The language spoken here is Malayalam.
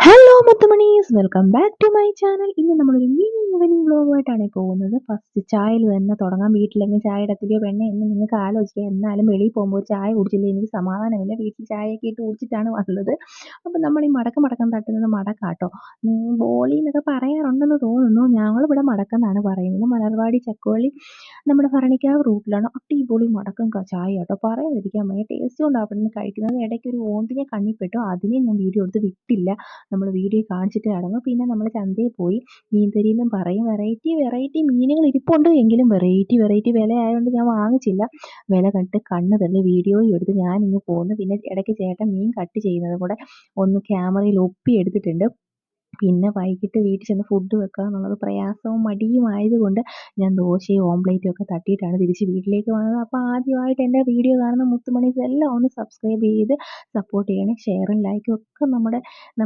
ഹലോ മുത്തുമണീസ്, welcome back to my channel. ഇന്ന് നമ്മളൊരു മിനി ഈവനിങ് വ്ലോഗുമായിട്ടാണ് പോകുന്നത്. ഫസ്റ്റ് ചായയിൽ തന്നെ തുടങ്ങാം. വീട്ടിലെങ്കിലും ചായ ഇടത്തില്ലയോ പെണ്ണെ എന്ന് നിങ്ങൾക്ക് ആലോചിക്കാം. എന്നാലും വെളിയിൽ പോകുമ്പോൾ ഒരു ചായ കുടിച്ചില്ലേ എനിക്ക് സമാധാനമില്ല. വീട്ടിൽ ചായയൊക്കെ ഇട്ട് കുടിച്ചിട്ടാണ് വന്നത്. അപ്പം നമ്മൾ ഈ മടക്കം തട്ടുന്നത് മടക്കാട്ടോ. ബോളി എന്നൊക്കെ പറയാറുണ്ടെന്ന് തോന്നുന്നു. ഞങ്ങളിവിടെ മടക്കെന്നാണ് പറയുന്നത്. മലർവാടി ചക്കുവള്ളി നമ്മുടെ ഭരണിക്കാവ് റൂട്ടിലാണ്. അടിപൊളി മടക്കം ചായ കേട്ടോ, പറയാതിരിക്കാൻ വയ്യ. ടേസ്റ്റ് കൊണ്ട് അവിടെ നിന്ന് കഴിക്കുന്നത്. ഇടയ്ക്ക് ഒരു ഓന്തിനെ കണ്ണിപ്പെട്ടു, അതിനെ ഞാൻ വീഡിയോ എടുത്ത് വിട്ടില്ല. നമ്മൾ വീഡിയോ കാണിച്ചിട്ട് ഇറങ്ങും. പിന്നെ നമ്മൾ ചന്തയിൽ പോയി മീൻതരി എന്നും പറയും. വെറൈറ്റി മീനുകൾ ഇരിപ്പുണ്ട്, എങ്കിലും വെറൈറ്റി വില ആയതുകൊണ്ട് ഞാൻ വാങ്ങിച്ചില്ല. വില കണ്ടിട്ട് കണ്ണ് തള്ളി വീഡിയോയും എടുത്ത് ഞാനിങ്ങ് പോന്നു. പിന്നെ ഇടയ്ക്ക് ചേട്ടൻ മീൻ കട്ട് ചെയ്യുന്നത് കൂടെ ഒന്ന് ക്യാമറയിൽ ഒപ്പി എടുത്തിട്ടുണ്ട്. പിന്നെ വൈകിട്ട് വീട്ടിൽ ചെന്ന് ഫുഡ് വെക്കുക എന്നുള്ളത് പ്രയാസവും മടിയും ആയതുകൊണ്ട് ഞാൻ ദോശയും ഓംപ്ലേറ്റും ഒക്കെ തട്ടിയിട്ടാണ് തിരിച്ച് വീട്ടിലേക്ക് വന്നത്. അപ്പോൾ ആദ്യമായിട്ട് എൻ്റെ വീഡിയോ കാണുന്ന മുത്തുമണീസ് എല്ലാം ഒന്ന് സബ്സ്ക്രൈബ് ചെയ്ത് സപ്പോർട്ട് ചെയ്യണേ. ഷെയറും ലൈക്കും ഒക്കെ നമ്മുടെ